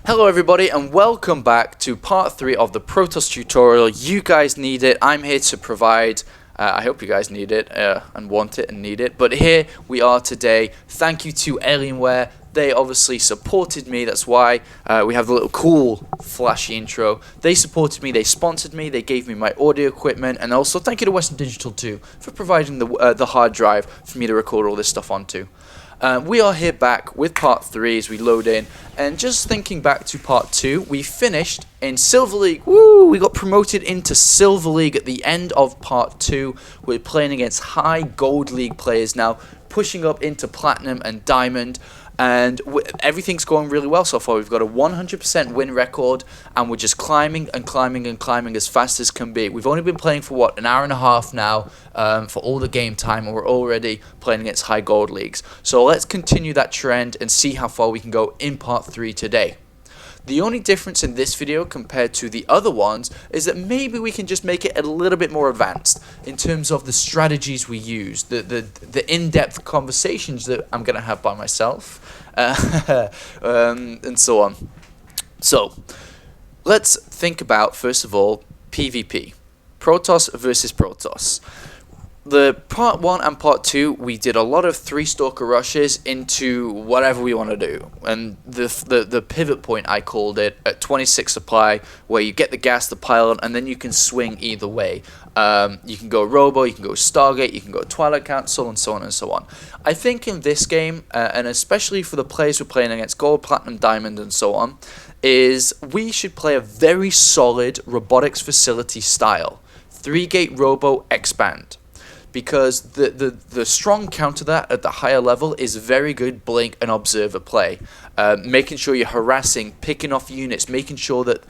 Hello everybody and welcome back to part 3 of the Protoss tutorial. You guys need it. I'm here to provide, I hope you guys need it and want it and need it. But here we are today. Thank you to Alienware. They obviously supported me. That's why we have the little cool flashy intro. They supported me, they sponsored me, they gave me my audio equipment, and also thank you to Western Digital too for providing the hard drive for me to record all this stuff onto. We are here back with part 3 as we load in, and just thinking back to part 2, we finished in Silver League. Woo! We got promoted into Silver League at the end of part 2. We're playing against high Gold League players now, pushing up into Platinum and Diamond, and everything's going really well so far. We've got a 100% win record, and we're just climbing and climbing and climbing as fast as can be. We've only been playing for what, an hour and a half now for all the game time, and we're already playing against high gold leagues. So let's continue that trend and see how far we can go in part 3 today. The only difference in this video compared to the other ones is that maybe we can just make it a little bit more advanced in terms of the strategies we use, the in-depth conversations that I'm going to have by myself, and so on. So, let's think about, first of all, PvP. Protoss versus Protoss. The part 1 and part 2, we did a lot of 3-stalker rushes into whatever we want to do. And the pivot point, I called it, at 26 supply, where you get the gas, the pylon, and then you can swing either way. You can go Robo, you can go Stargate, you can go Twilight Council, and so on and so on. I think in this game, and especially for the players we're playing against, Gold, Platinum, Diamond, and so on, is we should play a very solid robotics facility style. 3-gate Robo Expand. Because the strong counter to that at the higher level is very good blink and observer play. Making sure you're harassing, picking off units, making sure that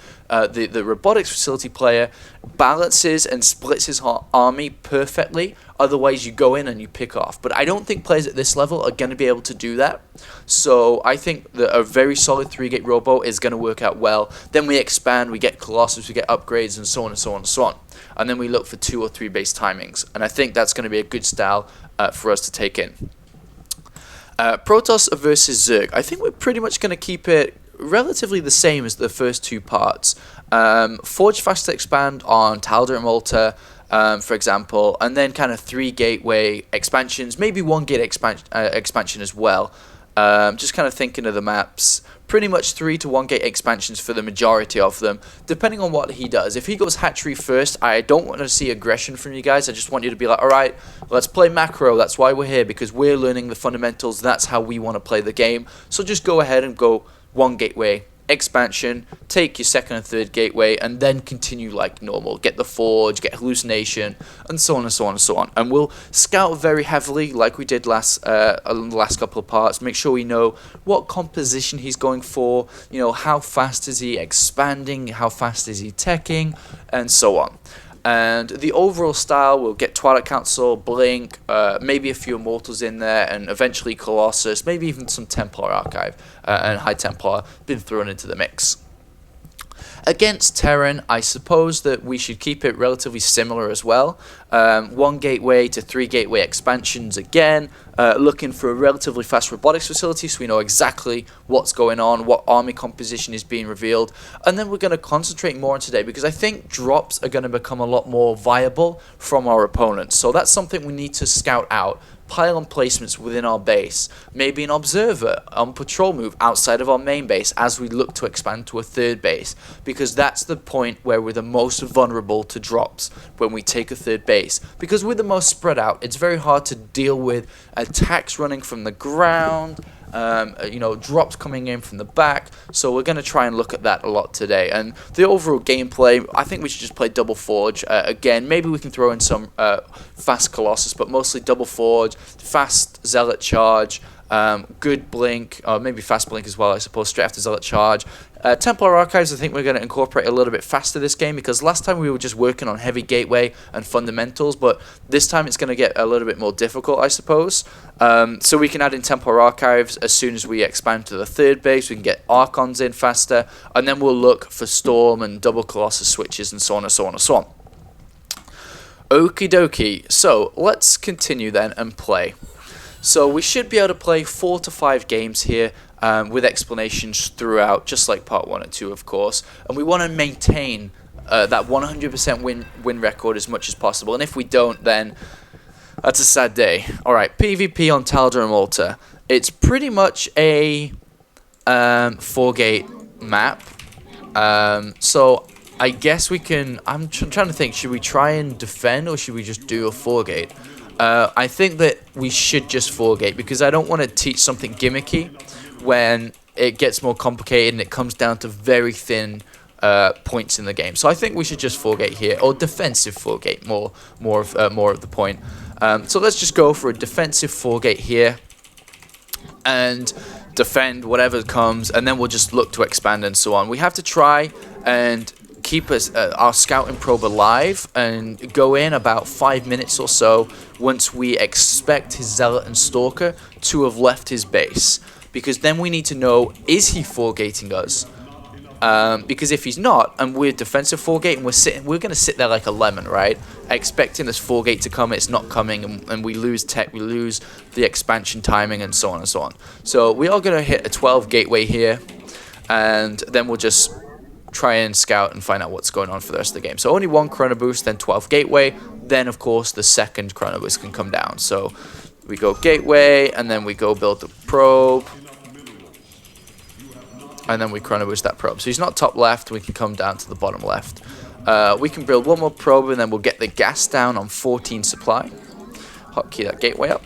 the robotics facility player balances and splits his army perfectly. Otherwise you go in and you pick off. But I don't think players at this level are going to be able to do that. So I think that a very solid 3-gate robo is going to work out well. Then we expand, we get Colossus, we get upgrades, and so on and so on and so on. And then we look for 2 or 3 base timings. And I think that's going to be a good style for us to take in. Protoss versus Zerg. I think we're pretty much going to keep it relatively the same as the first 2 parts. Forge Fast Expand on Talda and Malta, for example, and then kind of 3 gateway expansions, maybe 1 gate expansion as well. Just kind of thinking of the maps. Pretty much 3 to 1 gate expansions for the majority of them, depending on what he does. If he goes hatchery first, I don't want to see aggression from you guys. I just want you to be like, alright, let's play macro. That's why we're here, because we're learning the fundamentals. That's how we want to play the game. So just go ahead and go 1 gateway expansion, take your 2nd and 3rd gateway, and then continue like normal. Get the forge, get hallucination, and so on and so on and so on. And we'll scout very heavily, like we did last the last couple of parts. Make sure we know what composition he's going for. You know, how fast is he expanding? How fast is he teching? And so on. And the overall style, we'll get Twilight Council, Blink, maybe a few Immortals in there, and eventually Colossus, maybe even some Templar Archive and High Templar been thrown into the mix. Against Terran, I suppose that we should keep it relatively similar as well. 1 gateway to 3 gateway expansions again. Looking for a relatively fast robotics facility so we know exactly what's going on, what army composition is being revealed. And then we're going to concentrate more on today because I think drops are going to become a lot more viable from our opponents. So that's something we need to scout out. Pylon placements within our base, maybe an observer on patrol move outside of our main base as we look to expand to a 3rd base, because that's the point where we're the most vulnerable to drops when we take a 3rd base, because we're the most spread out. It's very hard to deal with attacks running from the ground, you know, drops coming in from the back. So we're going to try and look at that a lot today. And the overall gameplay, I think we should just play double forge again. Maybe we can throw in some fast Colossus, but mostly double forge, fast zealot charge, good blink, or maybe fast blink as well, I suppose, straight after zealot charge. Templar Archives, I think we're going to incorporate a little bit faster this game, because last time we were just working on heavy gateway and fundamentals, but this time it's going to get a little bit more difficult, I suppose. So we can add in Templar Archives as soon as we expand to the 3rd base. We can get Archons in faster, and then we'll look for Storm and double Colossus switches and so on and so on and so on. Okie dokie, so let's continue then and play. So we should be able to play 4 to 5 games here with explanations throughout, just like part 1 and 2, of course. And we want to maintain that 100% win record as much as possible. And if we don't, then that's a sad day. Alright, PvP on Tal'Dorei and Malta. It's pretty much a 4-gate map. So I guess we can... I'm trying to think, should we try and defend or should we just do a 4-gate? I think that we should just 4-gate because I don't want to teach something gimmicky when it gets more complicated and it comes down to very thin points in the game. So I think we should just 4-gate here, or defensive 4-gate, more of the point. So let's just go for a defensive 4-gate here and defend whatever comes, and then we'll just look to expand and so on. We have to try and keep our scouting probe alive and go in about 5 minutes or so once we expect his zealot and stalker to have left his base, because then we need to know, is he 4-gating us? Because if he's not, and we're defensive 4-gate and we're going to sit there like a lemon, right? Expecting this 4-gate to come, it's not coming, and we lose tech, we lose the expansion timing, and so on and so on. So we are going to hit a 12 gateway here, and then we'll just try and scout and find out what's going on for the rest of the game. So only 1 chrono boost, then 12 gateway, then of course the second chrono boost can come down. So we go gateway, and then we go build the probe, and then we chrono boost that probe. So he's not top left, we can come down to the bottom left. We can build 1 more probe, and then we'll get the gas down on 14 supply. Hotkey that gateway up.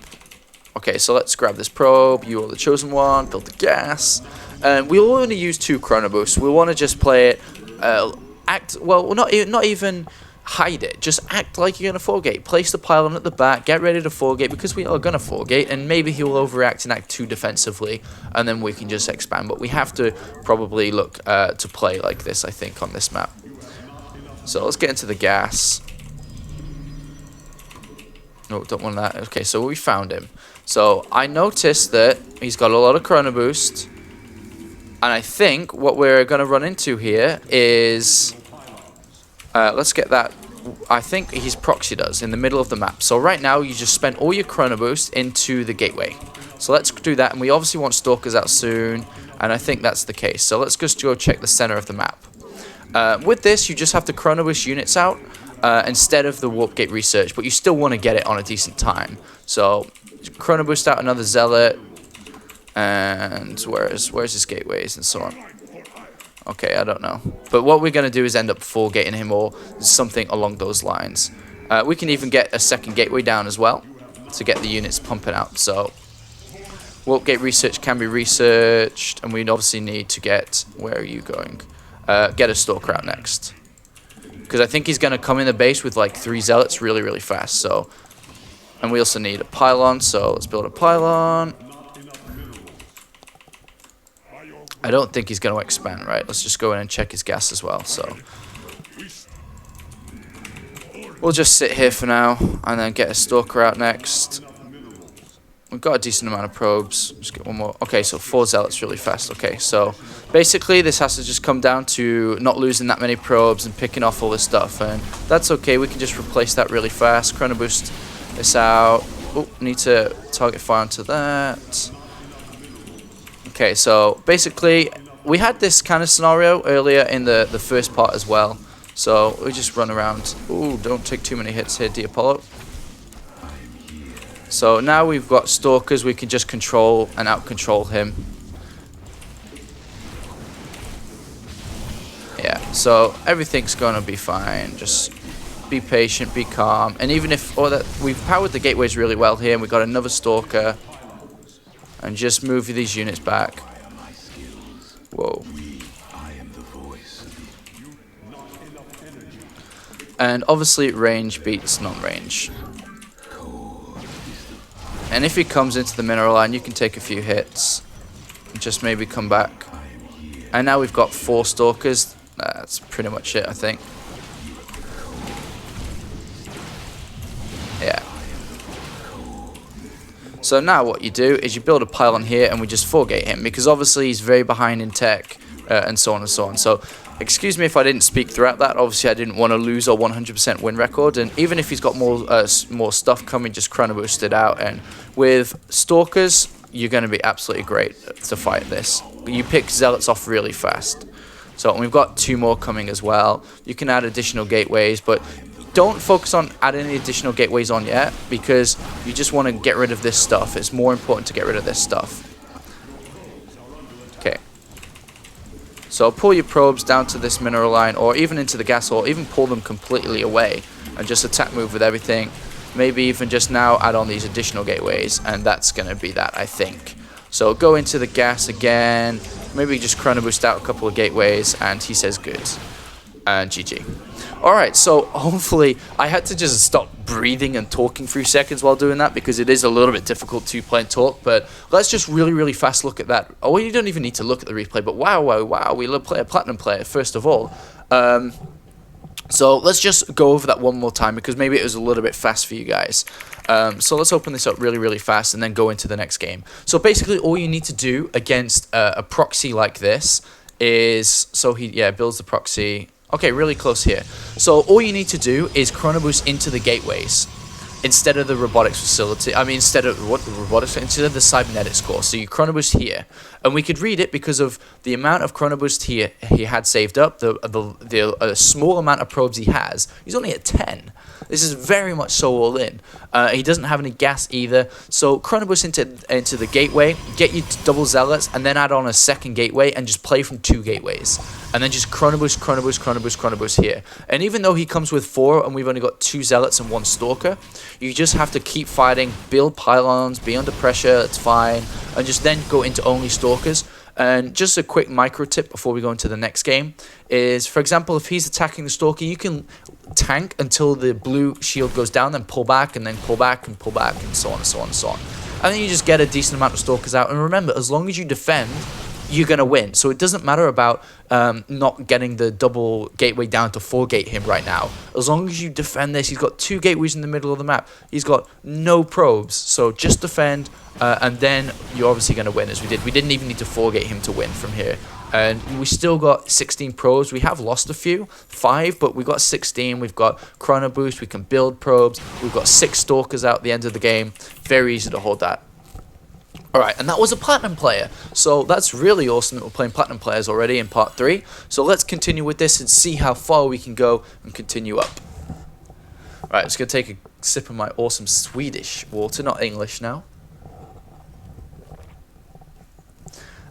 Okay, so let's grab this probe. You are the chosen one. Build the gas. And we'll only use 2 chrono boosts. We want to just play it, not even hide it. Just act like you're going to 4-gate. Place the pylon at the back. Get ready to 4-gate because we are going to 4-gate. And maybe he will overreact and act too defensively. And then we can just expand. But we have to probably look to play like this, I think, on this map. So let's get into the gas. No, don't want that. Okay, so we found him. So I noticed that he's got a lot of chrono boost. And I think what we're going to run into here is... let's get that. I think he's proxied us in the middle of the map. So right now you just spent all your chrono boost into the gateway. So let's do that. And we obviously want stalkers out soon. And I think that's the case. So let's just go check the center of the map. With this, you just have to chrono boost units out instead of the warp gate research. But you still want to get it on a decent time. So chrono boost out another zealot. And where's his gateways and so on. Okay, I don't know. But what we're going to do is end up 4-gating him or something along those lines. We can even get a second gateway down as well to get the units pumping out. So warp gate research can be researched, and we obviously need to get... Where are you going? Get a stalker out next. Because I think he's going to come in the base with like 3 zealots really, really fast. So, and we also need a pylon, so let's build a pylon. I don't think he's going to expand, right? Let's just go in and check his gas as well. So we'll just sit here for now and then get a stalker out next. We've got a decent amount of probes. Just get 1 more. Okay, so 4 zealots really fast. Okay, so basically this has to just come down to not losing that many probes and picking off all this stuff. And that's okay. We can just replace that really fast. Chrono boost this out. Oh, need to target fire onto that. Okay, so basically, we had this kind of scenario earlier in the first part as well. So we just run around. Ooh, don't take too many hits here, Apollo. So now we've got stalkers, we can just control and out-control him. Yeah, so everything's gonna be fine. Just be patient, be calm. And even if we've powered the gateways really well here, and we've got another stalker. And just move these units back. Whoa. And obviously range beats non-range. And if he comes into the mineral line, you can take a few hits. And just maybe come back. And now we've got 4 stalkers. That's pretty much it, I think. Yeah. So now what you do is you build a pylon here and we just 4-gate him because obviously he's very behind in tech and so on and so on. So excuse me if I didn't speak throughout that. Obviously I didn't want to lose our 100% win record, and even if he's got more stuff coming, just chrono boost it out. And with Stalkers, you're going to be absolutely great to fight this. You pick Zealots off really fast. So we've got 2 more coming as well. You can add additional gateways, but don't focus on adding any additional gateways on yet, because you just want to get rid of this stuff. It's more important to get rid of this stuff. Okay. So pull your probes down to this mineral line, or even into the gas hole, even pull them completely away, and just attack move with everything. Maybe even just now add on these additional gateways, and that's going to be that, I think. So go into the gas again, maybe just chrono boost out a couple of gateways, and he says good. And GG. Alright, so hopefully I had to just stop breathing and talking for a few seconds while doing that, because it is a little bit difficult to play and talk. But let's just really fast look at that. Oh, well, you don't even need to look at the replay, but wow, we play a platinum player first of all. So let's just go over that one more time, because maybe it was a little bit fast for you guys. So let's open this up really fast and then go into the next game. So basically all you need to do against a proxy like this is, so he builds the proxy. Okay, really close here. So all you need to do is chrono boost into the gateways instead of the robotics facility. I mean, instead of instead of the cybernetics core. So you chrono boost here, and we could read it because of the amount of chrono boost he had saved up, the small amount of probes he has. He's only at 10. This is very much so all in. He doesn't have any gas either. So chrono boost into the gateway, get you double zealots, and then add on a second gateway and just play from 2 gateways. And then just chrono boost here. And even though he comes with 4 and we've only got 2 zealots and 1 stalker, you just have to keep fighting, build pylons, be under pressure, it's fine, and just then go into only stalkers. And just a quick micro tip before we go into the next game is, for example, if he's attacking the stalker, you can tank until the blue shield goes down, then pull back, and then pull back, and pull back, and so on, and so on, and so on. And then you just get a decent amount of stalkers out. And remember, as long as you defend, you're going to win. So it doesn't matter about not getting the double gateway down to 4 gate him right now. As long as you defend this, he's got 2 gateways in the middle of the map. He's got no probes. So just defend, and then you're obviously going to win, as we did. We didn't even need to 4 gate him to win from here. And we still got 16 probes. We have lost a few, 5, but we got 16. We've got chrono boost. We can build probes. We've got 6 stalkers out at the end of the game. Very easy to hold that. Alright, and that was a platinum player. So that's really awesome that we're playing platinum players already in part 3. So let's continue with this and see how far we can go and continue up. Alright, just going to take a sip of my awesome Swedish water, not English now.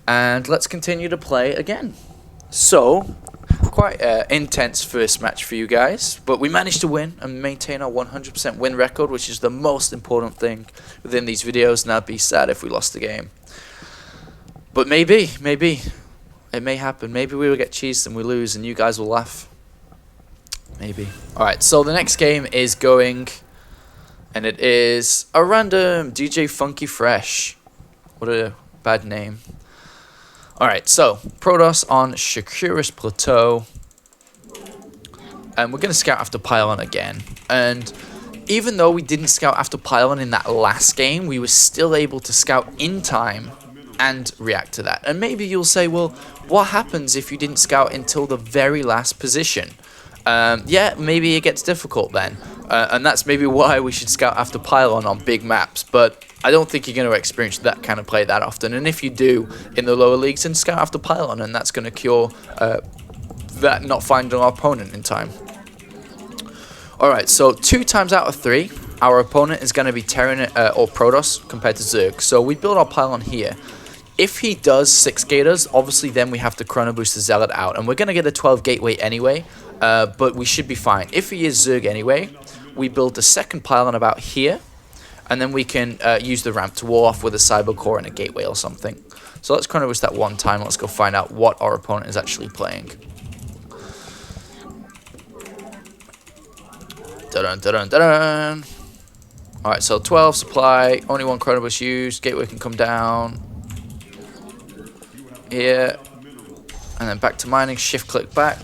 And let's continue to play again. So, quite intense first match for you guys, but we managed to win and maintain our 100% win record, which is the most important thing within these videos, and I'd be sad if we lost the game. But maybe, it may happen. Maybe we will get cheesed and we lose and you guys will laugh. Maybe. Alright, so the next game is going, and it is a random DJ Funky Fresh. What a bad name. Alright, so, Protoss on Shakuris Plateau. And we're going to scout after Pylon again. And even though we didn't scout after Pylon in that last game, we were still able to scout in time and react to that. And maybe you'll say, well, what happens if you didn't scout until the very last position? Yeah, maybe it gets difficult then. And that's maybe why we should scout after Pylon on big maps. But I don't think you're going to experience that kind of play that often. And if you do in the lower leagues, then scout after Pylon, and that's going to cure that not finding our opponent in time. Alright, so 2 times out of 3, our opponent is going to be Terran or Protoss compared to Zerg. So we build our Pylon here. If he does 6 gators, obviously then we have to chrono boost the Zealot out. And we're going to get a 12 gateway anyway, but we should be fine. If he is Zerg anyway, we build the second Pylon about here. And then we can use the ramp to wall off with a cyber core and a gateway or something. So let's chrono boost that one time. Let's go find out what our opponent is actually playing. Dun-dun-dun-dun-dun. Alright, so 12 supply, only 1 chrono boost used. Gateway can come down here. And then back to mining, shift click back.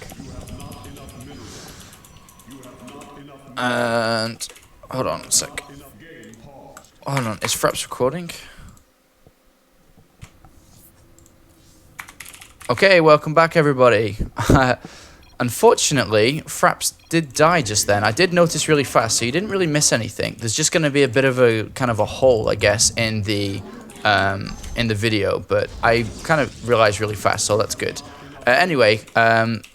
And hold on a sec. Hold on, is Fraps recording? Okay, welcome back everybody. Unfortunately, Fraps did die just then. I did notice really fast, so you didn't really miss anything. There's just going to be a bit of a kind of a hole, I guess, in the video, but I kind of realized really fast, so that's good. Anyway,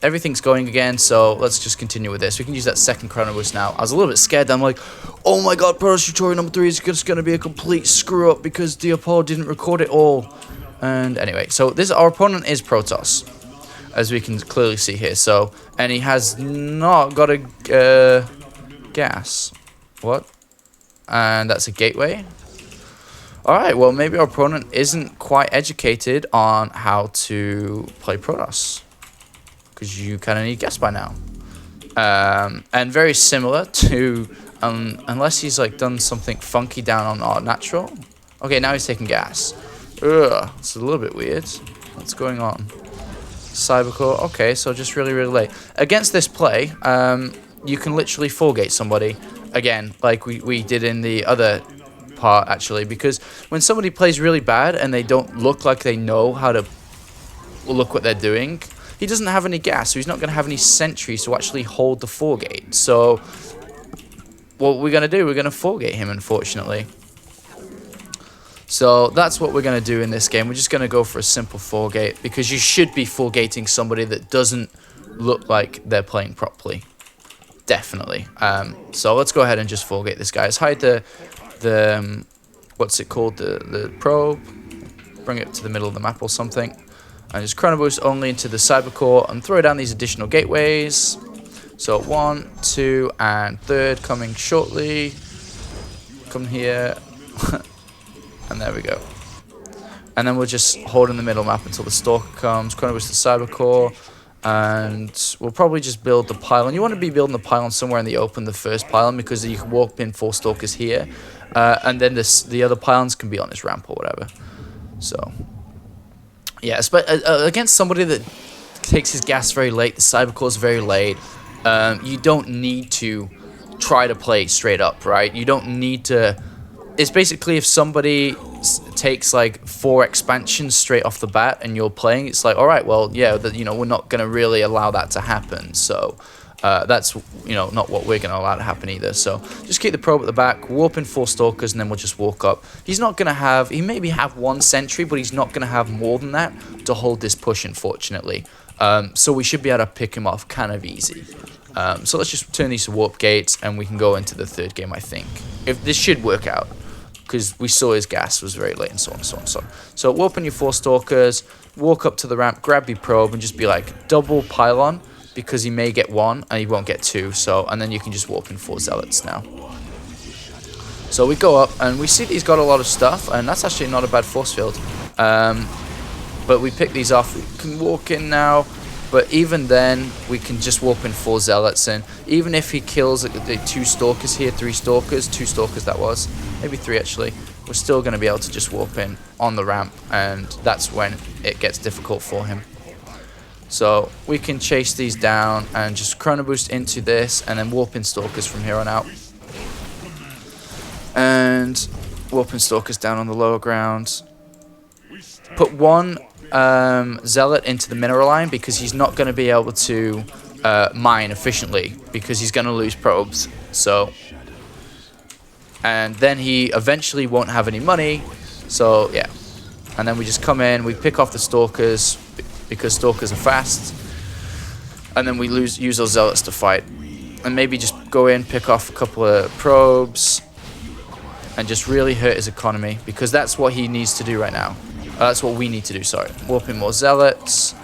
everything's going again, so let's just continue with this. We can use that second chrono boost now. I was a little bit scared. I'm like, oh my god, Protoss Tutorial number 3 is just going to be a complete screw up because Diopol didn't record it all. And anyway, so our opponent is Protoss, as we can clearly see here. So, and he has not got a gas. What? And that's a gateway. Alright, well, maybe our opponent isn't quite educated on how to play Protoss, because you kind of need gas by now. And very similar to, unless he's like done something funky down on our natural. Okay, now he's taking gas. Ugh, it's a little bit weird. What's going on? Cybercore, okay, so just really late. Against this play, you can literally full gate somebody, again, like we did in the other part, actually, because when somebody plays really bad and they don't look like they know how to look what they're doing, he doesn't have any gas, so he's not going to have any sentries to actually hold the full gate. So what we're going to do, we're going to full gate him, unfortunately. So that's what we're going to do in this game. We're just going to go for a simple full gate, because you should be full gating somebody that doesn't look like they're playing properly. Definitely. So let's go ahead and just full gate this guy. Let's hide the what's it called, the probe, bring it to the middle of the map or something, and just chrono boost only into the cyber core and throw down these additional gateways. So 1, 2, and 3rd coming shortly. Come here. And there we go. And then we'll just hold in the middle map until the stalker comes, chrono boost the cyber core, and we'll probably just build the pylon. You want to be building the pylon somewhere in the open, the first pylon, because you can walk in 4 stalkers here, and then the other pylons can be on this ramp or whatever. So yeah, against somebody that takes his gas very late, the cyber core is very late, you don't need to try to play straight up, right? You don't need to. It's basically if somebody takes like 4 expansions straight off the bat and you're playing, it's like, all right, well, yeah, we're not going to really allow that to happen. So that's, not what we're going to allow to happen either. So just keep the probe at the back, warp in 4 stalkers, and then we'll just walk up. He's not going to have, he maybe have 1 sentry, but he's not going to have more than that to hold this push, unfortunately. So we should be able to pick him off kind of easy. So let's just turn these to warp gates, and we can go into the 3rd game, I think. If this should work out, because we saw his gas was very late and so on and so on and so on. So warp in your 4 stalkers, walk up to the ramp, grab your probe, and just be like, double pylon, because he may get 1 and he won't get 2. So, and then you can just warp in 4 zealots now. So we go up and we see that he's got a lot of stuff, and that's actually not a bad force field. But we pick these off. We can walk in now, but even then we can just warp in 4 zealots, and even if he kills the 2 stalkers here, 3 stalkers, 2 stalkers that was, maybe 3 actually, we're still going to be able to just warp in on the ramp, and that's when it gets difficult for him. So we can chase these down and just chrono boost into this, and then warp in stalkers from here on out. And warp in stalkers down on the lower ground. Put 1 zealot into the mineral line, because he's not going to be able to mine efficiently, because he's going to lose probes. So, and then he eventually won't have any money. So yeah, and then we just come in, we pick off the stalkers, because stalkers are fast, and then we use those zealots to fight, and maybe just go in, pick off a couple of probes, and just really hurt his economy, because that's what he needs to do right now. That's what we need to do, sorry. Warp in more zealots.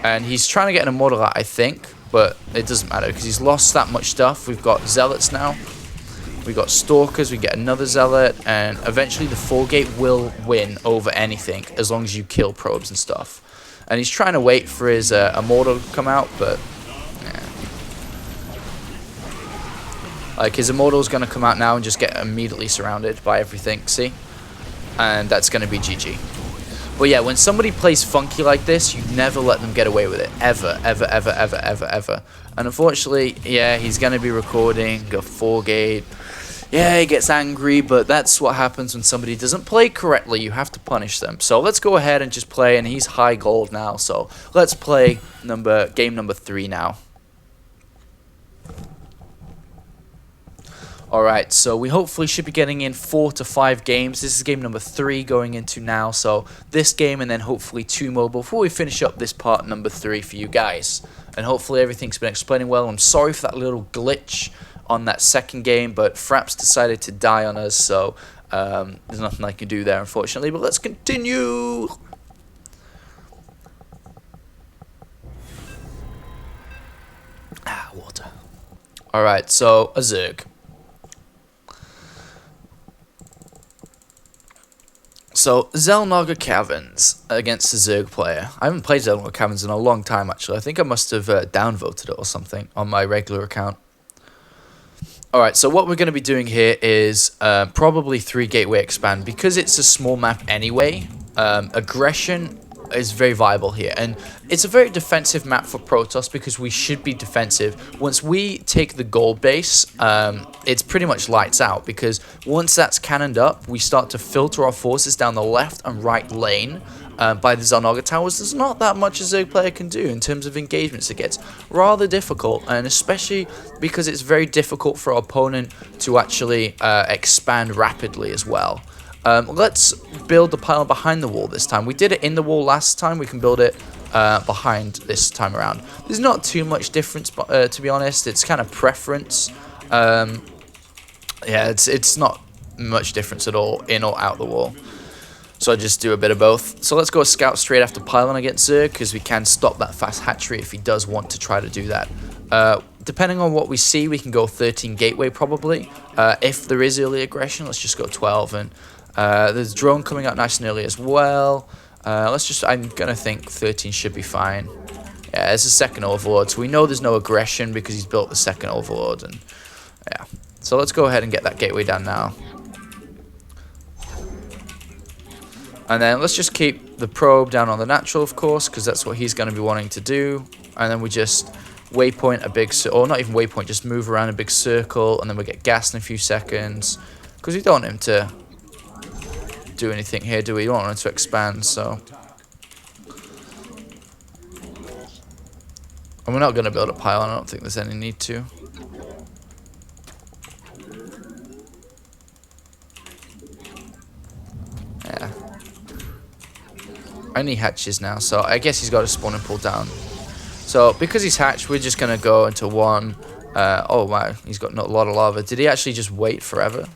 And he's trying to get an immortal out, I think, but it doesn't matter, because he's lost that much stuff. We've got zealots now. We've got stalkers, we get another zealot, and eventually the full gate will win over anything, as long as you kill probes and stuff. And he's trying to wait for his immortal to come out, but yeah. Like, his immortal is going to come out now and just get immediately surrounded by everything, see? And that's going to be GG. But yeah, when somebody plays funky like this, you never let them get away with it. Ever, ever, ever, ever, ever, ever. And unfortunately, yeah, he's going to be recording a 4 gate. Yeah, he gets angry, but that's what happens when somebody doesn't play correctly. You have to punish them. So let's go ahead and just play, and he's high gold now. So let's play game number 3 now. Alright, so we hopefully should be getting in 4 to 5 games. This is game number 3 going into now. So this game and then hopefully 2 more before we finish up this part number 3 for you guys. And hopefully everything's been explaining well. I'm sorry for that little glitch on that second game, but Fraps decided to die on us, so there's nothing I can do there, unfortunately. But let's continue. Water. Alright, so a Zerg. So, Xel'Naga Caverns against the Zerg player. I haven't played Xel'Naga Caverns in a long time, actually. I think I must have downvoted it or something on my regular account. Alright, so what we're going to be doing here is probably 3 gateway expand. Because it's a small map anyway, aggression is very viable here. And it's a very defensive map for Protoss because we should be defensive. Once we take the gold base, it's pretty much lights out. Because once that's cannoned up, we start to filter our forces down the left and right lane. By the Xel'Naga towers. There's not that much a Zerg player can do in terms of engagements. It gets rather difficult, and especially because it's very difficult for our opponent to actually expand rapidly as well. Let's build the pylon behind the wall this time. We did it in the wall last time. We can build it behind this time around. There's not too much difference, to be honest. It's kind of preference. Yeah, it's not much difference at all, in or out the wall. So I just do a bit of both. So let's go scout straight after pylon against Zerg, because we can stop that fast hatchery if he does want to try to do that. Depending on what we see, we can go 13 gateway probably. If there is early aggression, let's just go 12. And there's drone coming out nice and early as well. I'm going to think 13 should be fine. Yeah, it's a second overlord, so we know there's no aggression because he's built the second overlord. And yeah, so let's go ahead and get that gateway down now. And then let's just keep the probe down on the natural, of course, because that's what he's going to be wanting to do. And then we just waypoint a big, or not even waypoint, just move around a big circle, and then we get gas in a few seconds. Because we don't want him to do anything here, do we? We don't want him to expand, so. And we're not going to build a pylon, I don't think there's any need to. Yeah. Only hatches now, so I guess he's got to spawn and pull down. So because he's hatched, we're just gonna go into one. Oh wow, he's got a lot of lava. Did he actually just wait forever?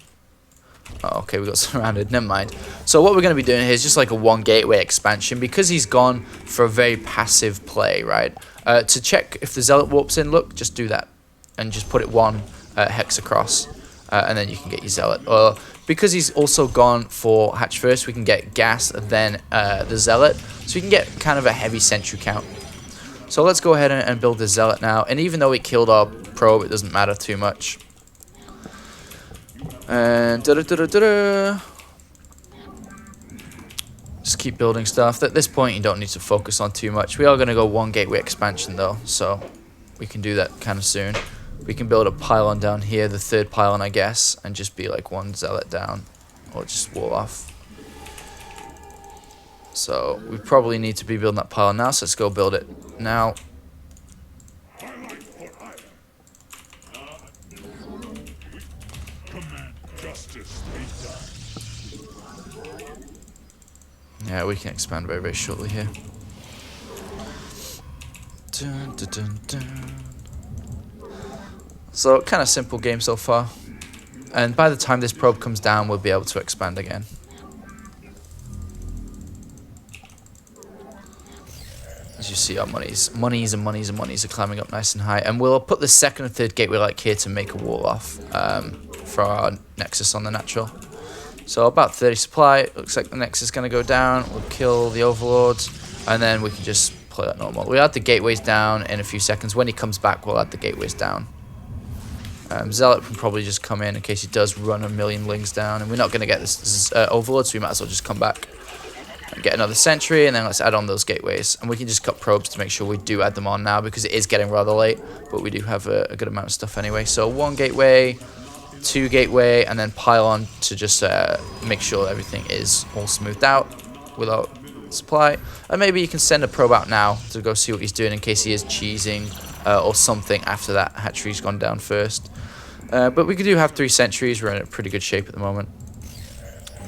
Oh, okay, we got surrounded. Never mind. So what we're gonna be doing here is just like a 1 gateway expansion because he's gone for a very passive play, right? To check if the zealot warps in, look, just do that and just put it 1 hex across. And then you can get your zealot. Or because he's also gone for hatch first, we can get gas, then the zealot. So we can get kind of a heavy sentry count. So let's go ahead and build the zealot now. And even though we killed our probe, it doesn't matter too much. And just keep building stuff. At this point, you don't need to focus on too much. We are going to go 1 gateway expansion though, so we can do that kind of soon. We can build a pylon down here, the 3rd pylon, I guess, and just be like 1 zealot down, or just wall off. So we probably need to be building that pylon now, so let's go build it now. Yeah, we can expand very, very shortly here. Dun, dun, dun, dun. So, kind of simple game so far. And by the time this probe comes down, we'll be able to expand again. As you see, our monies are climbing up nice and high. And we'll put the 2nd and 3rd gateway like here to make a wall off for our nexus on the natural. So about 30 supply. Looks like the nexus is going to go down. We'll kill the overlords. And then we can just play that normal. We'll add the gateways down in a few seconds. When he comes back, we'll add the gateways down. Zealot can probably just come in case he does run a million lings down. And we're not going to get this overlord, so we might as well just come back and get another sentry. And then let's add on those gateways. And we can just cut probes to make sure we do add them on now because it is getting rather late. But we do have a good amount of stuff anyway. So 1 gateway. 2 gateway, and then pylon to just make sure everything is all smoothed out without supply. And maybe you can send a probe out now to go see what he's doing in case he is cheesing or something after that hatchery's gone down first. But we do have 3 sentries. We're in a pretty good shape at the moment.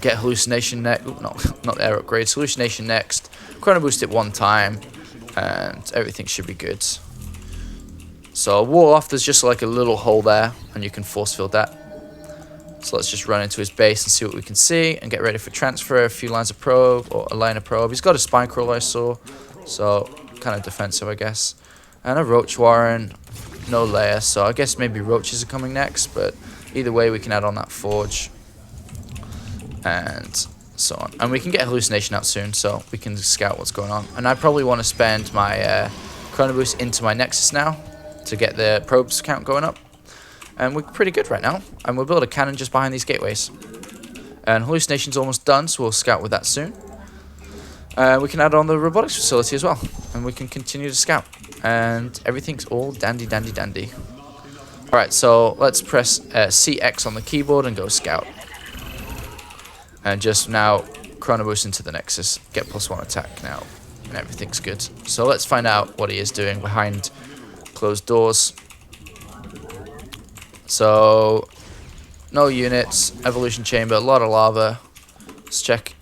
Get hallucination next. Not air upgrades. Hallucination next. Chrono boost it 1 time, and everything should be good. So wall off. There's just like a little hole there, and you can force field that. So let's just run into his base and see what we can see, and get ready for transfer. A few lines of probe or a line of probe. He's got a spine crawler I saw, so kind of defensive I guess. And a roach warren. No layer, so I guess maybe roaches are coming next, but either way we can add on that forge and so on. And we can get hallucination out soon, so we can scout what's going on. And I probably want to spend my chrono boost into my nexus now to get the probes count going up. And we're pretty good right now, and we'll build a cannon just behind these gateways. And hallucination's almost done, so we'll scout with that soon. We can add on the robotics facility as well, and we can continue to scout. And everything's all dandy, dandy, dandy. Alright, so let's press CX on the keyboard and go scout. And just now, chrono boost into the nexus. Get +1 attack now, and everything's good. So let's find out what he is doing behind closed doors. So, no units, evolution chamber, a lot of lava. Let's check.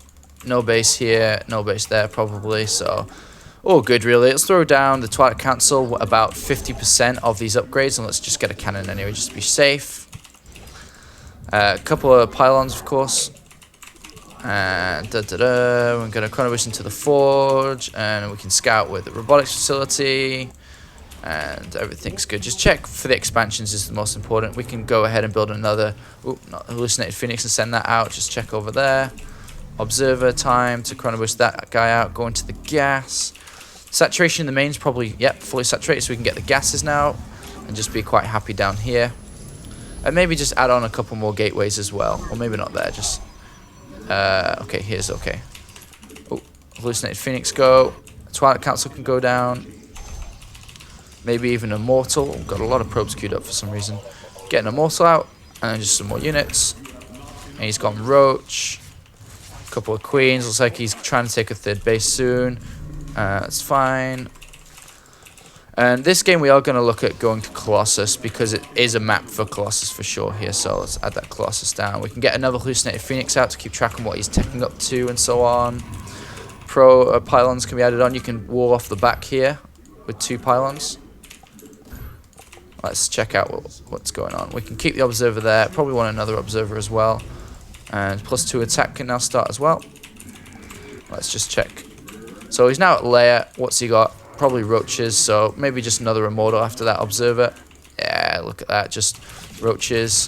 No base here, no base there probably, so all good really. Let's throw down the Twilight Council about 50% of these upgrades, and let's just get a cannon anyway, just to be safe. A couple of pylons, of course. And we're going to chrono boost into the forge, and we can scout with the robotics facility. And everything's good. Just check for the expansions is the most important. We can go ahead and build another not hallucinated phoenix and send that out. Just check over there. Observer time to chrono boost that guy out. Go into the gas. Saturation in the main is probably, yep, fully saturated, so we can get the gases now and just be quite happy down here. And maybe just add on a couple more gateways as well. Or maybe not there, just... okay, here's okay. Oh, hallucinated phoenix go. Twilight Council can go down. Maybe even a mortal. Got a lot of probes queued up for some reason. Getting a mortal out, and then just some more units. And he's gone roach. A couple of queens. Looks like he's trying to take a 3rd base soon. That's fine. And this game we are going to look at going to Colossus, because it is a map for Colossus for sure here. So let's add that Colossus down. We can get another hallucinated phoenix out to keep track of what he's taking up to and so on. Pylons can be added on. You can wall off the back here with 2 pylons. Let's check out what's going on. We can keep the observer there. Probably want another observer as well. And +2 attack can now start as well. Let's just check. So he's now at layer. What's he got? Probably roaches. So maybe just another immortal after that observer. Yeah, look at that. Just roaches.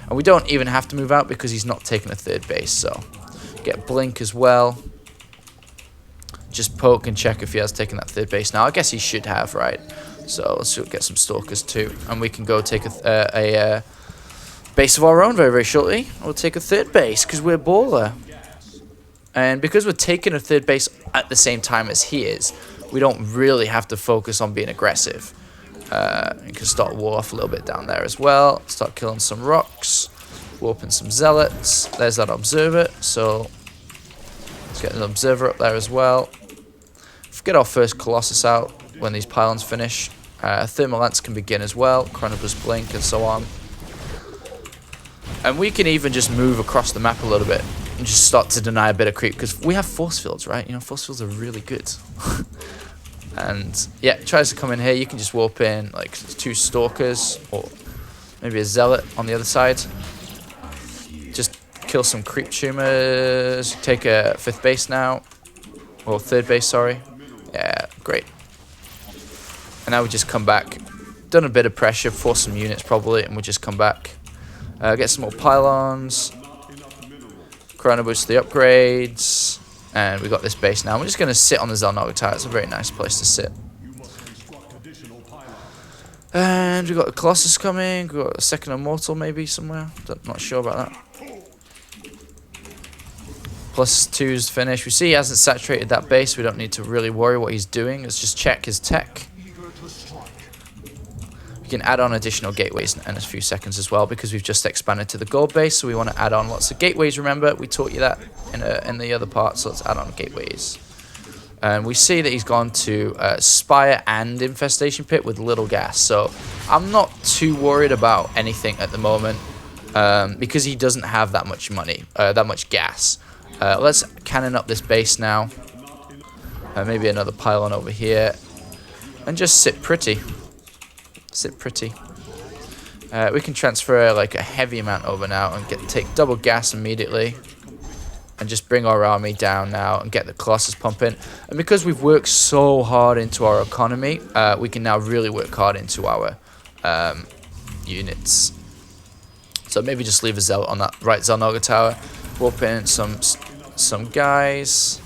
And we don't even have to move out because he's not taking a 3rd base. So get blink as well. Just poke and check if he has taken that 3rd base. Now I guess he should have, right? So let's get some stalkers too, and we can go take a base of our own very, very shortly. We'll take a 3rd base because we're baller. And because we're taking a 3rd base at the same time as he is, we don't really have to focus on being aggressive. You can start war off a little bit down there as well. Start killing some rocks. Warping some zealots. There's that observer. So let's get an observer up there as well. Let's get our first Colossus out when these pylons finish. Thermal lance can begin as well. Chrono boost blink and so on. And we can even just move across the map a little bit and just start to deny a bit of creep, because we have force fields, right? You know, force fields are really good. And yeah, tries to come in here. You can just warp in like 2 stalkers or maybe a zealot on the other side. Just kill some creep tumors. Take a 5th base now, or 3rd base, sorry. Yeah, great. And now we just come back. Done a bit of pressure, force some units probably, and we'll just come back. Get some more pylons. Chrono boost the upgrades. And we got this base now. We're just going to sit on the Zelnogga Tower. It's a very nice place to sit. And we've got the Colossus coming. We've got a 2nd Immortal maybe somewhere. Not sure about that. +2's finished. We see he hasn't saturated that base. We don't need to really worry what he's doing. Let's just check his tech. We You can add on additional gateways in a few seconds as well, because we've just expanded to the gold base, so we want to add on lots of gateways. Remember, we taught you that in the other part, so let's add on gateways. And we see that he's gone to Spire and Infestation Pit with little gas, so I'm not too worried about anything at the moment, because he doesn't have that much money, that much gas. Let's cannon up this base now. Maybe another pylon over here, and just sit pretty. Sit pretty. We can transfer like a heavy amount over now and take double gas immediately, and just bring our army down now and get the Colossus pumping. And because we've worked so hard into our economy, we can now really work hard into our units. So maybe just leave a zealot on that right Zalnoga tower. Warp in some guys.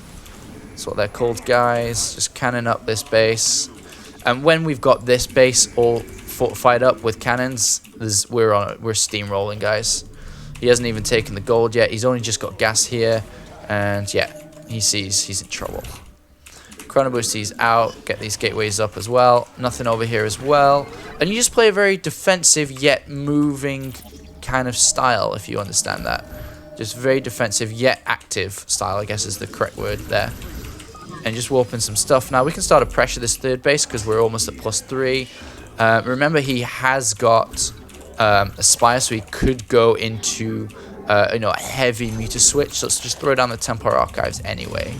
That's what they're called, guys. Just cannon up this base. And when we've got this base all fortified up with cannons, we're steamrolling, guys. He hasn't even taken the gold yet. He's only just got gas here, and yeah, he sees he's in trouble. Chrono Boost, he's out. Get these gateways up as well. Nothing over here as well. And you just play a very defensive yet moving kind of style, if you understand that. Just very defensive yet active style, I guess is the correct word there. And just warping some stuff. Now we can start to pressure this third base because we're almost at +3. Remember, he has got a Spire, so he could go into a heavy meter switch. So let's just throw down the Templar Archives anyway.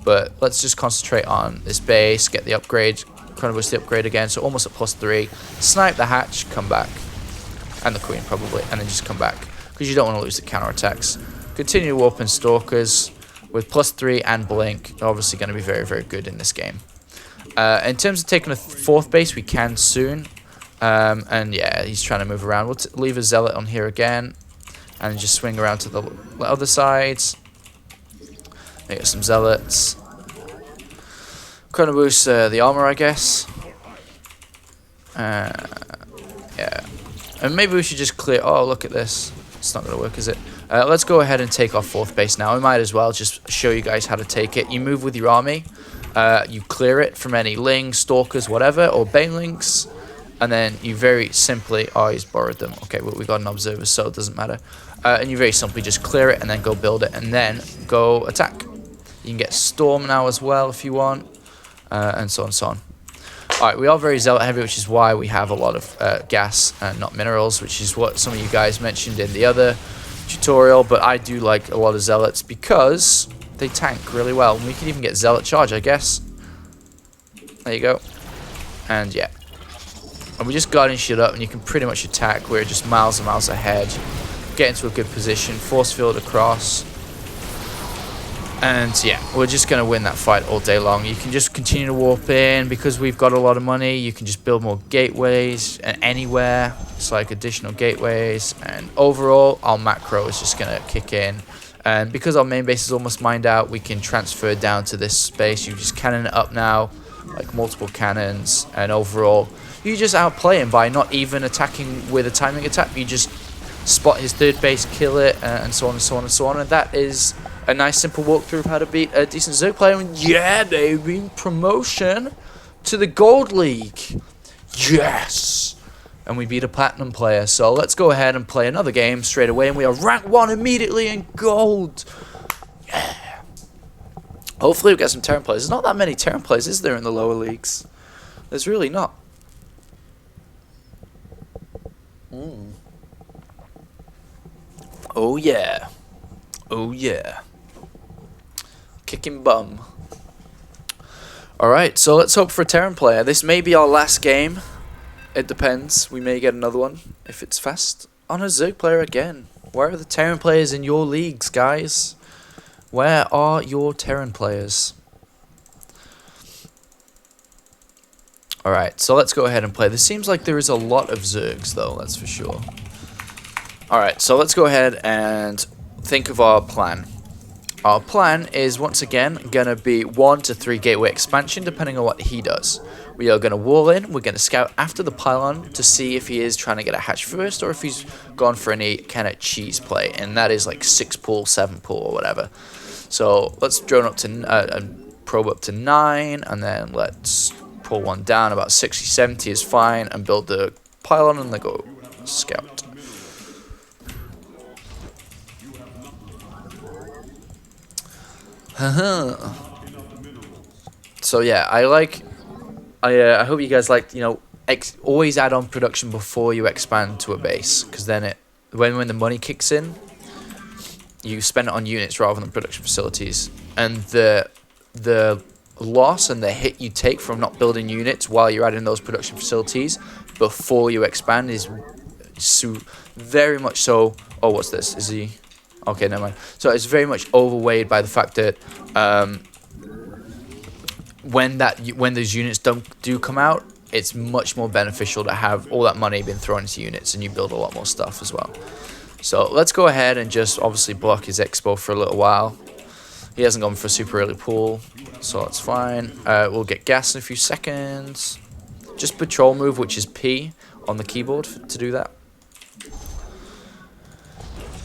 But let's just concentrate on this base, get the upgrade, Chrono Boost the upgrade again. So almost at +3. Snipe the hatch, come back, and the Queen probably, and then just come back because you don't want to lose the counterattacks. Continue warping Stalkers. With +3 and Blink, obviously going to be very, very good in this game. In terms of taking a fourth base, we can soon. And yeah, he's trying to move around. We'll leave a Zealot on here again. And just swing around to the other sides. Make some Zealots. Chrono Boost the armor, I guess. Yeah. And maybe we should just clear... Oh, look at this. It's not going to work, is it? Let's go ahead and take our fourth base now. We might as well just show you guys how to take it. You move with your army. You clear it from any Lings, Stalkers, whatever, or Banelings. And then you very simply... Oh, he's borrowed them. Okay, well, we got an Observer, so it doesn't matter. And you very simply just clear it and then go build it. And then go attack. You can get Storm now as well if you want. And so on and so on. Alright, we are very Zealot heavy, which is why we have a lot of gas and not minerals, which is what some of you guys mentioned in the other tutorial. But I do like a lot of Zealots because they tank really well. And we can even get Zealot charge, I guess. There you go. And yeah. And we just guarding shit up, and you can pretty much attack. We're just miles and miles ahead. Get into a good position. Force field across. And yeah, we're just going to win that fight all day long. You can just continue to warp in because we've got a lot of money. You can just build more gateways and anywhere. It's like additional gateways. And overall, our macro is just going to kick in. And because our main base is almost mined out, we can transfer down to this space. You just cannon it up now, like multiple cannons. And overall, you just outplay him by not even attacking with a timing attack. You just spot his third base, kill it, and so on and so on and so on. And that is a nice simple walkthrough of how to beat a decent Zerg player. And yeah, baby, promotion to the Gold League. Yes! And we beat a Platinum player. So let's go ahead and play another game straight away. And we are rank 1 immediately in gold. Yeah. Hopefully we'll get some Terran players. There's not that many Terran players, is there, in the lower leagues? There's really not. Oh yeah. Oh yeah. Kicking bum. Alright, so let's hope for a Terran player. This may be our last game. It depends. We may get another one if it's fast. On a Zerg player again. Where are the Terran players in your leagues, guys? Where are your Terran players? Alright, so let's go ahead and play. There seems like there is a lot of Zergs, though, that's for sure. Alright, so let's go ahead and think of our plan. Our plan is, once again, going to be 1 to 3 gateway expansion, depending on what he does. We are going to wall in. We're going to scout after the pylon to see if he is trying to get a hatch first, or if he's gone for any kind of cheese play. And that is like 6 pool, 7 pool, or whatever. So let's drone up to probe up to 9, and then let's pull one down. About 60, 70 is fine, and build the pylon and then go scout. So yeah, I hope you guys liked, you know, always add on production before you expand to a base, because then when the money kicks in, you spend it on units rather than production facilities, and the loss and the hit you take from not building units while you're adding those production facilities before you expand is very much so. Oh, what's this? Is he? Okay, never mind. So it's very much overweighed by the fact that when those units do come out, it's much more beneficial to have all that money being thrown into units, and you build a lot more stuff as well. So let's go ahead and just obviously block his expo for a little while. He hasn't gone for a super early pull, so that's fine. We'll get gas in a few seconds. Just patrol move, which is P on the keyboard to do that.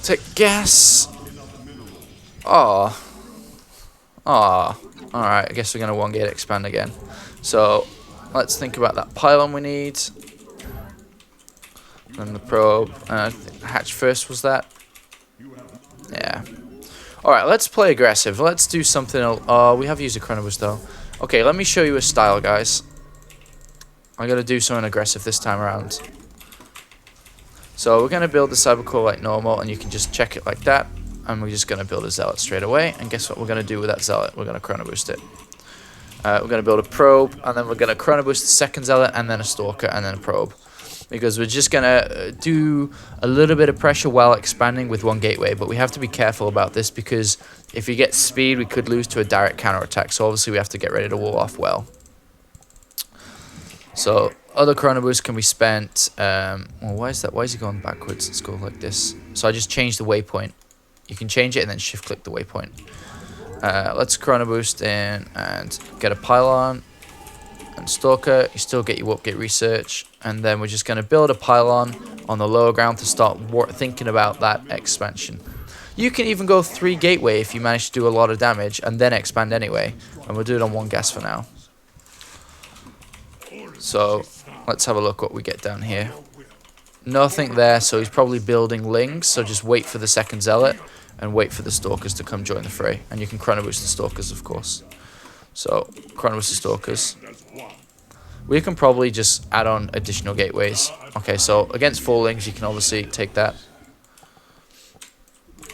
Take gas. Oh. Ah. Alright, I guess we're going to 1 gate expand again. So let's think about that pylon we need. And the probe. Hatch first, was that? Yeah. Alright, let's play aggressive. Let's do something else. Oh, we have used a chronobus though. Okay, let me show you a style, guys. I'm going to do something aggressive this time around. So we're going to build the cybercore like normal, and you can just check it like that. And we're just going to build a zealot straight away. And guess what we're going to do with that zealot? We're going to chronoboost it. We're going to build a probe, and then we're going to chronoboost the second zealot, and then a stalker, and then a probe. Because we're just going to do a little bit of pressure while expanding with 1 gateway. But we have to be careful about this, because if we get speed, we could lose to a direct counterattack. So obviously we have to get ready to wall off well. So other chronoboosts can be spent. Well, why is that? Why is he going backwards? Let's go like this. So I just changed the waypoint. You can change it and then shift click the waypoint. Let's chronoboost in and get a pylon and stalker. You still get your upgate research, and then we're just going to build a pylon on the lower ground to start thinking about that expansion. You can even go 3 gateway if you manage to do a lot of damage and then expand anyway, and we'll do it on 1 gas for now. So let's have a look what we get down here. Nothing there, so he's probably building lings, so just wait for the second zealot and wait for the stalkers to come join the fray. And you can chronoboost the stalkers, of course. So chronoboost the stalkers. We can probably just add on additional gateways. Okay, so against 4 lings you can obviously take that.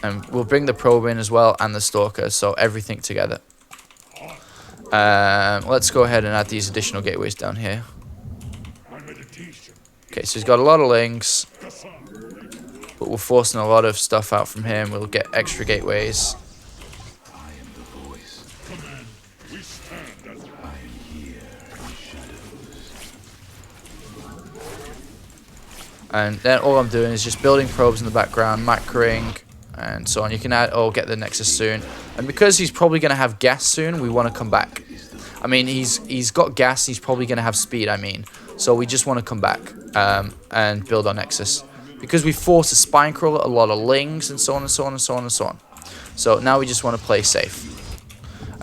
And we'll bring the probe in as well and the stalker, so everything together. Let's go ahead and add these additional gateways down here. Okay, so he's got a lot of lings, but we're forcing a lot of stuff out from him. We'll get extra gateways. And then all I'm doing is just building probes in the background, macroing, and so on. You can add, get the Nexus soon. And because he's probably going to have gas soon, we want to come back. I mean, he's got gas, he's probably going to have speed, I mean. So we just want to come back and build our Nexus. Because we force a spine crawler, a lot of lings, and so on and so on and so on and so on. So now we just want to play safe.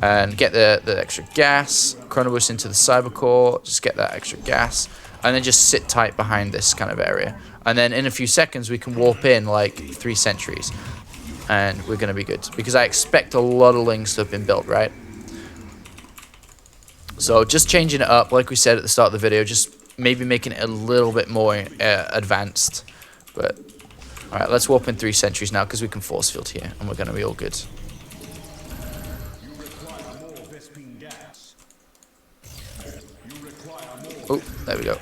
And get the extra gas, chronoboost into the cybercore, just get that extra gas. And then just sit tight behind this kind of area. And then in a few seconds, we can warp in like 3 sentries. And we're going to be good. Because I expect a lot of lings to have been built, right? So just changing it up, like we said at the start of the video, just maybe making it a little bit more advanced. But, alright, let's warp in 3 sentries now, because we can force field here. And we're going to be all good. Oh, there we go.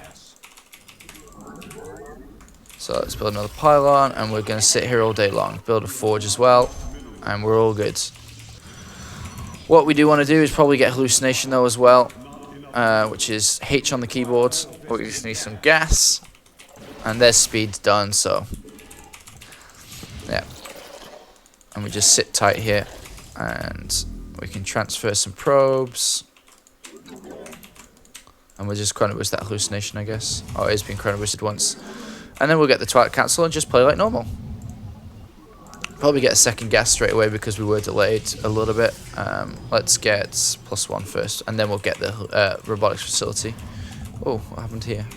So let's build another pylon, and we're going to sit here all day long. Build a forge as well, and we're all good. What we do want to do is probably get hallucination though as well, which is H on the keyboard. But we just need some gas, and their speed's done, so yeah. And we just sit tight here, and we can transfer some probes. And we'll just chronoboost that hallucination, I guess. Oh, it's been chronoboosted once. And then we'll get the Twilight Council and just play like normal. Probably get a second gas straight away because we were delayed a little bit. Let's get +1 first, and then we'll get the robotics facility. Oh, what happened here?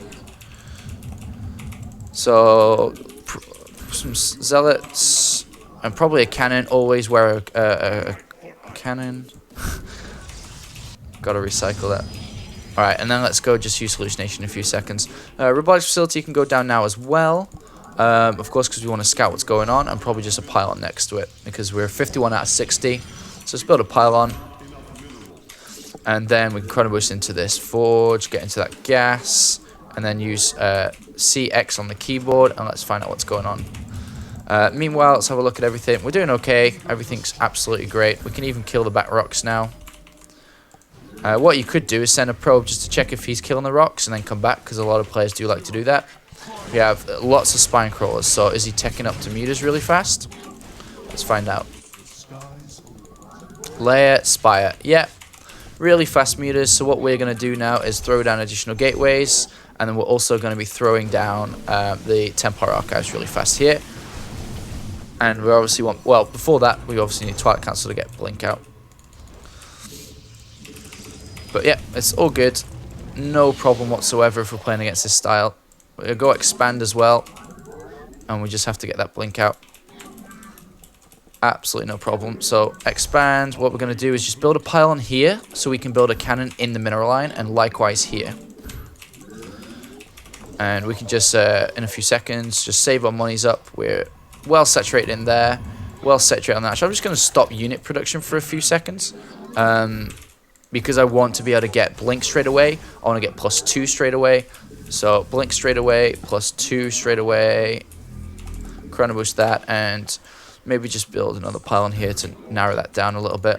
So some zealots and probably a cannon. Always wear a cannon. Gotta recycle that. Alright, and then let's go just use hallucination in a few seconds. Robotics facility can go down now as well. Of course, because we want to scout what's going on, and probably just a pylon next to it, because we're 51 out of 60. So let's build a pylon. And then we can chrono boost into this forge, get into that gas, and then use CX on the keyboard, and let's find out what's going on. Meanwhile, let's have a look at everything. We're doing okay. Everything's absolutely great. We can even kill the back rocks now. What you could do is send a probe just to check if he's killing the rocks and then come back, because a lot of players do like to do that. We have lots of spine crawlers, so is he teching up to mutas really fast? Let's find out. Layer, spire, yeah, really fast mutas. So what we're going to do now is throw down additional gateways, and then we're also going to be throwing down the Templar archives really fast here. And we obviously want, well, before that, we obviously need Twilight Council to get blink out. But yeah, it's all good. No problem whatsoever if we're playing against this style. We'll go expand as well. And we just have to get that blink out. Absolutely no problem. So expand, what we're going to do is just build a pylon here, so we can build a cannon in the mineral line, and likewise here. And we can just, in a few seconds, just save our monies up. We're well saturated in there. Well saturated on that. So I'm just going to stop unit production for a few seconds. Because I want to be able to get blink straight away. I want to get +2 straight away. So blink straight away, +2 straight away. Chrono boost that, and maybe just build another pylon here to narrow that down a little bit.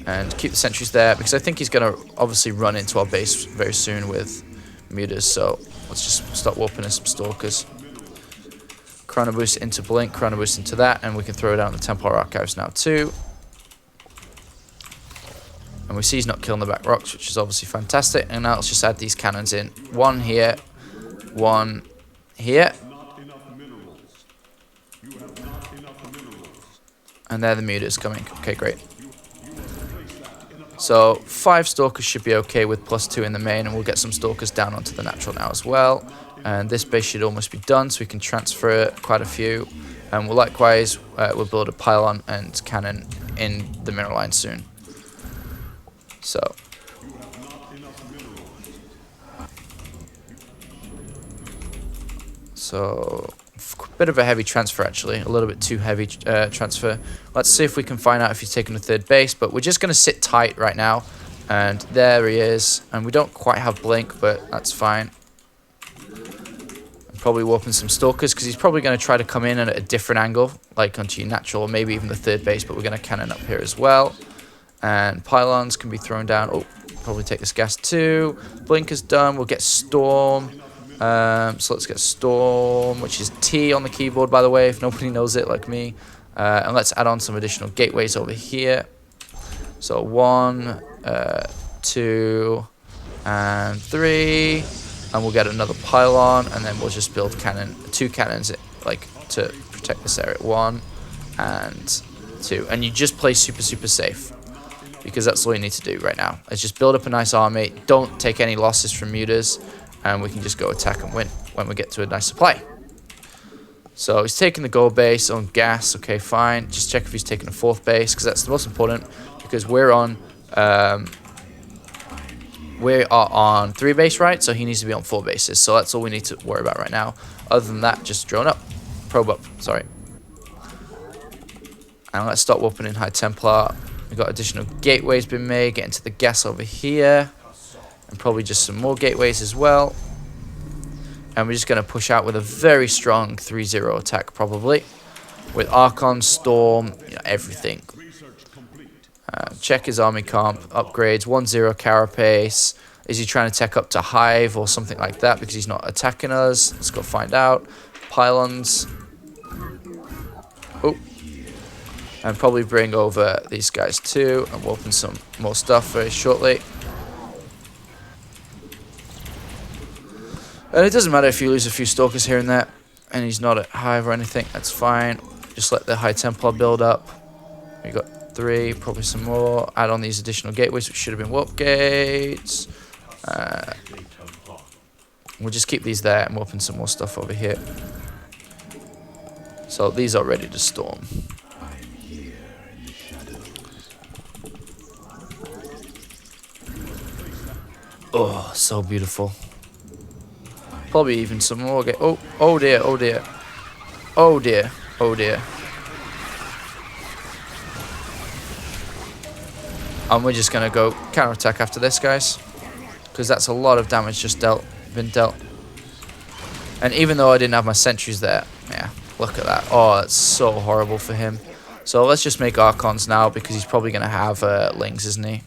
And keep the sentries there, because I think he's going to obviously run into our base very soon with mutas. So let's just start warping in some stalkers. Chrono boost into blink, chrono boost into that, and we can throw down the Templar archives now too. And we see he's not killing the back rocks, which is obviously fantastic. And now let's just add these cannons in. One here. One here. And there the mutas coming. Okay, great. So 5 stalkers should be okay with +2 in the main. And we'll get some stalkers down onto the natural now as well. And this base should almost be done, so we can transfer quite a few. And we'll likewise, we'll build a pylon and cannon in the mineral line soon. So a bit of a heavy transfer, actually. A little bit too heavy transfer. Let's see if we can find out if he's taking a third base. But we're just going to sit tight right now. And there he is. And we don't quite have blink, but that's fine. I'm probably warping some stalkers, because he's probably going to try to come in at a different angle, like onto your natural, or maybe even the third base. But we're going to cannon up here as well. And pylons can be thrown down. Oh, probably take this gas too. Blink is done. We'll get storm. So let's get storm, which is T on the keyboard, by the way, if nobody knows it like me. And let's add on some additional gateways over here. So 1, 2, and 3. And we'll get another pylon, and then we'll just build 2 cannons like to protect this area. 1 and 2. And you just play super safe, because that's all you need to do right now. Is just build up a nice army. Don't take any losses from mutas, and we can just go attack and win when we get to a nice supply. So he's taking the gold base on gas. Okay, fine. Just check if he's taking a 4th base, because that's the most important, because we're on 3 base, right? So he needs to be on 4 bases. So that's all we need to worry about right now. Other than that, just drone up. Probe up, sorry. And let's start warping in High Templar. We've got additional gateways been made. Get into the gas over here. And probably just some more gateways as well. And we're just going to push out with a very strong 3-0 attack, probably. With Archon, Storm, everything. Check his army comp. Upgrades. 1-0 Carapace. Is he trying to tech up to Hive or something like that, because he's not attacking us? Let's go find out. Pylons. Oh. And probably bring over these guys too. And we'll open some more stuff very shortly. And it doesn't matter if you lose a few stalkers here and there, and he's not at Hive or anything, that's fine. Just let the High Templar build up. We got 3, probably some more. Add on these additional gateways, which should have been warp gates. We'll just keep these there and we'll open some more stuff over here. So these are ready to storm. Oh, so beautiful. Probably even some more. Oh, oh dear, oh dear. Oh dear, oh dear. And we're just going to go counterattack after this, guys. Because that's a lot of damage just been dealt. And even though I didn't have my sentries there, yeah, look at that. Oh, that's so horrible for him. So let's just make Archons now because he's probably going to have Lings, isn't he?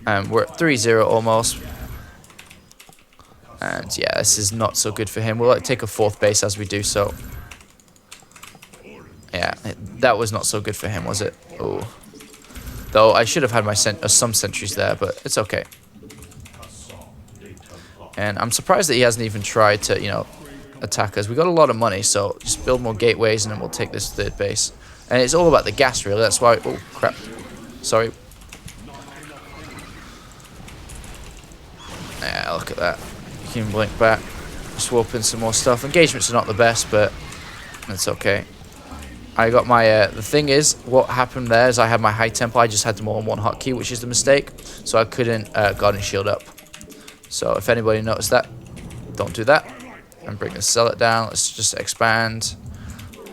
And we're at 3-0 almost. And yeah, this is not so good for him. We'll take a 4th base as we do so. Yeah, that was not so good for him, was it? Oh. Though I should have had my some sentries there, but it's okay. And I'm surprised that he hasn't even tried to, you know, attack us. We got a lot of money, so just build more gateways and then we'll take this 3rd base. And it's all about the gas, really. That's why... Oh, crap. Sorry. Yeah, look at that. You can blink back. Just swap in some more stuff. Engagements are not the best, but it's okay. I got my... the thing is, what happened there is I had my high tempo. I just had them all on one hotkey, which is the mistake. So I couldn't Guardian Shield up. So if anybody noticed that, don't do that. And bring the Zealot down. Let's just expand.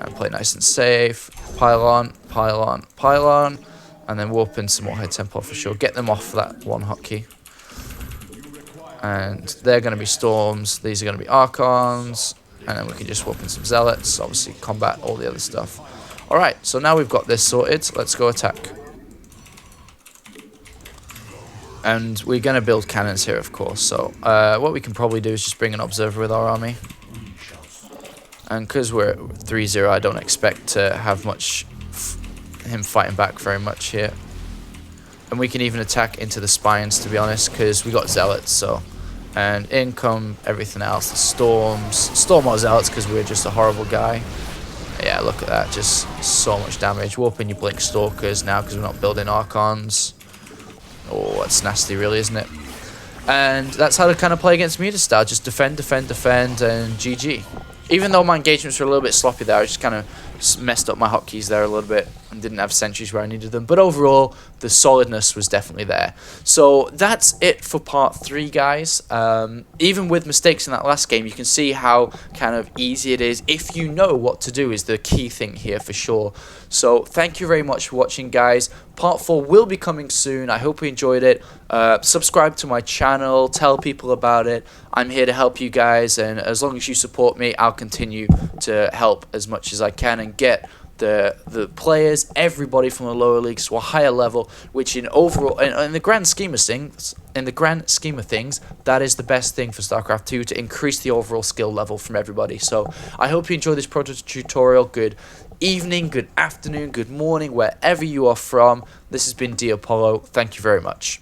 And play nice and safe. Pylon, pylon, pylon. And then warp in some more high tempo for sure. Get them off that one hotkey. And they're going to be Storms. These are going to be Archons. And then we can just warp in some Zealots. Obviously combat all the other stuff. Alright, so now we've got this sorted. Let's go attack. And we're going to build cannons here, of course. So what we can probably do is just bring an Observer with our army. And because we're at 3-0, I don't expect to have much him fighting back very much here. And we can even attack into the spines, to be honest, because we got Zealots, so... And in come everything else, the Storms. Storm our Zealots because we're just a horrible guy. Yeah, look at that, just so much damage. Warp in your Blink Stalkers now because we're not building Archons. Oh, that's nasty really, isn't it? And that's how to kind of play against Mutastar. Just defend, defend, defend, and GG. Even though my engagements were a little bit sloppy there, I just kind of messed up my hotkeys there a little bit and didn't have sentries where I needed them. But overall, the solidness was definitely there. So that's it for part 3, guys. Even with mistakes in that last game, you can see how kind of easy it is. If you know what to do is the key thing here for sure. So thank you very much for watching, guys. Part 4 will be coming soon. I hope you enjoyed it. Subscribe to my channel. Tell people about it. I'm here to help you guys. And as long as you support me, I'll continue to help as much as I can and get the players, everybody from the lower leagues to a higher level, which in overall, in the grand scheme of things, that is the best thing for StarCraft 2, to increase the overall skill level from everybody. So I hope you enjoy this Protoss tutorial. Good evening, good afternoon, good morning, wherever you are from. This has been D Apollo. Thank you very much.